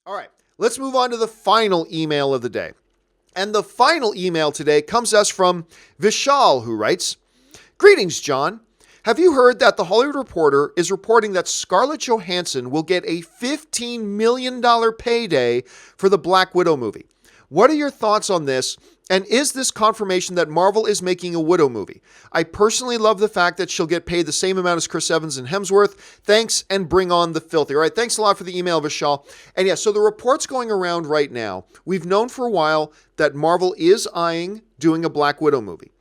All right, let's move on to the final email of the day. And the final email today comes to us from Vishall, who writes, "Greetings, John. Have you heard that the Hollywood Reporter is reporting that Scarlett Johansson will get a $15 million payday for the Black Widow movie? What are your thoughts on this? And is this confirmation that Marvel is making a Widow movie? I personally love the fact that she'll get paid the same amount as Chris Evans and Hemsworth. Thanks, and bring on the filthy." All right, thanks a lot for the email, Vishal. And yeah, so the reports going around right now, we've known for a while that Marvel is eyeing doing a Black Widow movie.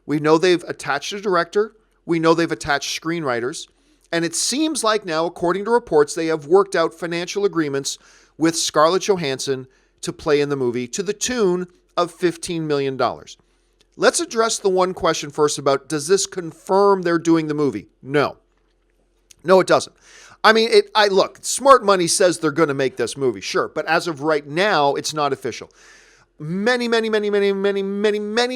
We know they've attached a director. We know they've attached screenwriters. And it seems like now, according to reports, they have worked out financial agreements with Scarlett Johansson to play in the movie to the tune of $15 million. Let's address the one question first about, does this confirm they're doing the movie? No. No, it doesn't. I mean, look, smart money says they're going to make this movie, sure. But as of right now, it's not official. Many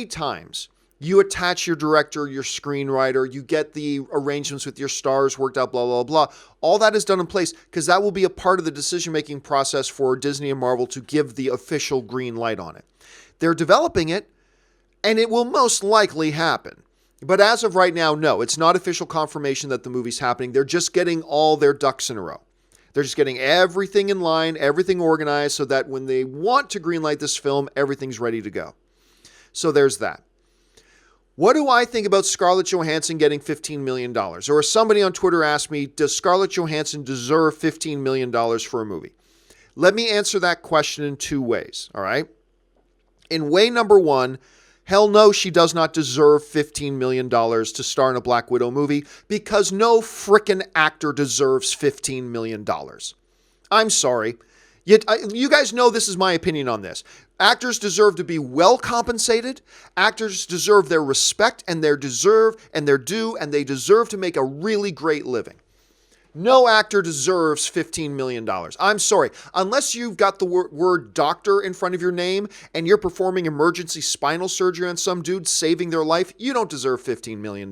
times, you attach your director, your screenwriter, you get the arrangements with your stars worked out, blah, blah, blah. All that is done in place because that will be a part of the decision-making process for Disney and Marvel to give the official green light on it. They're developing it, and it will most likely happen. But as of right now, no, it's not official confirmation that the movie's happening. They're just getting all their ducks in a row. They're just getting everything in line, everything organized, so that when they want to greenlight this film, everything's ready to go. So there's that. What do I think about Scarlett Johansson getting $15 million? Or as somebody on Twitter asked me, does Scarlett Johansson deserve $15 million for a movie? Let me answer that question in two ways, all right? In way number one, hell no, she does not deserve $15 million to star in a Black Widow movie because no frickin' actor deserves $15 million. I'm sorry. Yet, you guys know this is my opinion on this. Actors deserve to be well compensated. Actors deserve their respect and their due, and they deserve to make a really great living. No actor deserves $15 million. I'm sorry. Unless you've got the word doctor in front of your name and you're performing emergency spinal surgery on some dude saving their life, you don't deserve $15 million.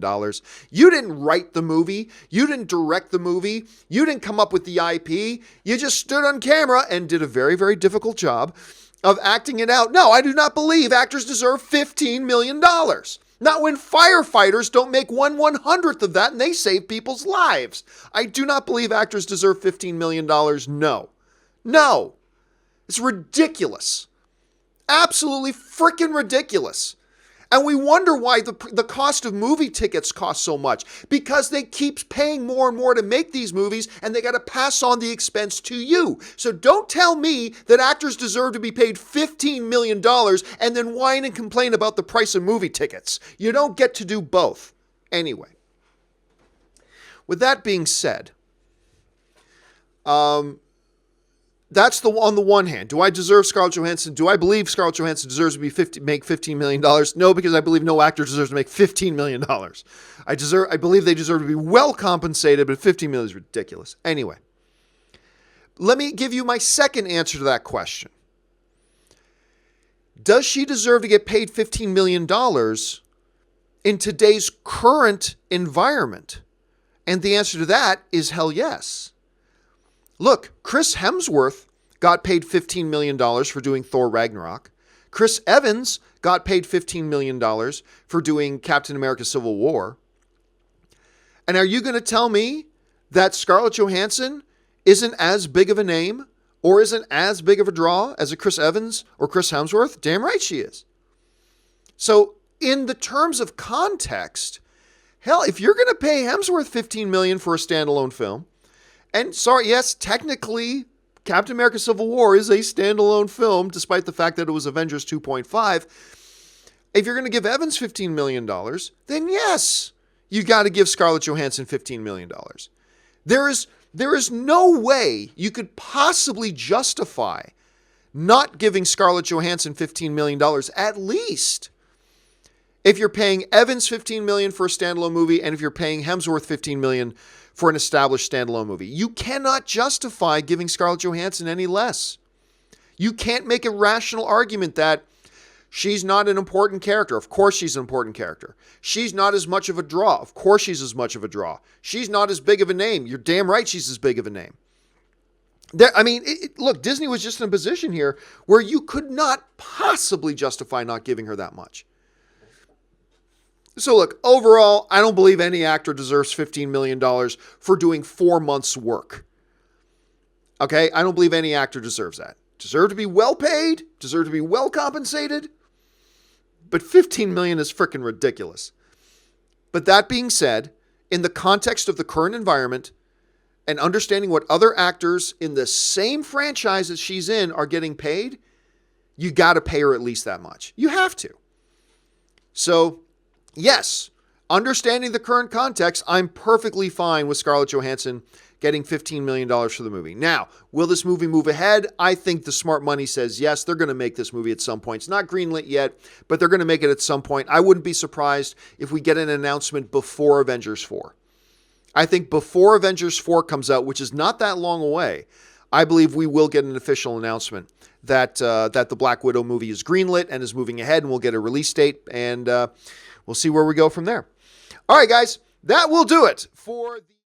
You didn't write the movie. You didn't direct the movie. You didn't come up with the IP. You just stood on camera and did a very, very difficult job of acting it out. No, I do not believe actors deserve $15 million. Not when firefighters don't make 1/100th of that and they save people's lives. I do not believe actors deserve $15 million. No. No. It's ridiculous. Absolutely freaking ridiculous. And we wonder why the cost of movie tickets costs so much. Because they keep paying more and more to make these movies, and they got to pass on the expense to you. So don't tell me that actors deserve to be paid $15 million and then whine and complain about the price of movie tickets. You don't get to do both. Anyway. With that being said, that's on the one hand. Do I deserve Scarlett Johansson? Do I believe Scarlett Johansson deserves to make $15 million? No, because I believe no actor deserves to make $15 million. I believe they deserve to be well compensated, but $15 million is ridiculous. Anyway, let me give you my second answer to that question. Does she deserve to get paid $15 million in today's current environment? And the answer to that is hell yes. Look, Chris Hemsworth got paid $15 million for doing Thor Ragnarok. Chris Evans got paid $15 million for doing Captain America Civil War. And are you going to tell me that Scarlett Johansson isn't as big of a name or isn't as big of a draw as a Chris Evans or Chris Hemsworth? Damn right she is. So in the terms of context, hell, if you're going to pay Hemsworth $15 million for a standalone film, and sorry, yes, technically, Captain America Civil War is a standalone film, despite the fact that it was Avengers 2.5. If you're going to give Evans $15 million, then yes, you got to give Scarlett Johansson $15 million. There is no way you could possibly justify not giving Scarlett Johansson $15 million, at least. If you're paying Evans $15 million for a standalone movie, and if you're paying Hemsworth $15 million for an established standalone movie. You cannot justify giving Scarlett Johansson any less. You can't make a rational argument that she's not an important character. Of course she's an important character. She's not as much of a draw. Of course she's as much of a draw. She's not as big of a name. You're damn right she's as big of a name. Look, Disney was just in a position here where you could not possibly justify not giving her that much. So look, overall, I don't believe any actor deserves $15 million for doing 4 months' work. Okay? I don't believe any actor deserves that. Deserve to be well paid, deserve to be well compensated, but $15 million is freaking ridiculous. But that being said, in the context of the current environment and understanding what other actors in the same franchise as she's in are getting paid, you got to pay her at least that much. You have to. So, yes, understanding the current context, I'm perfectly fine with Scarlett Johansson getting $15 million for the movie. Now, will this movie move ahead? I think the smart money says yes, they're going to make this movie at some point. It's not greenlit yet, but they're going to make it at some point. I wouldn't be surprised if we get an announcement before Avengers 4. I think before Avengers 4 comes out, which is not that long away, I believe we will get an official announcement that the Black Widow movie is greenlit and is moving ahead, and we'll get a release date, and we'll see where we go from there. All right, guys, that will do it for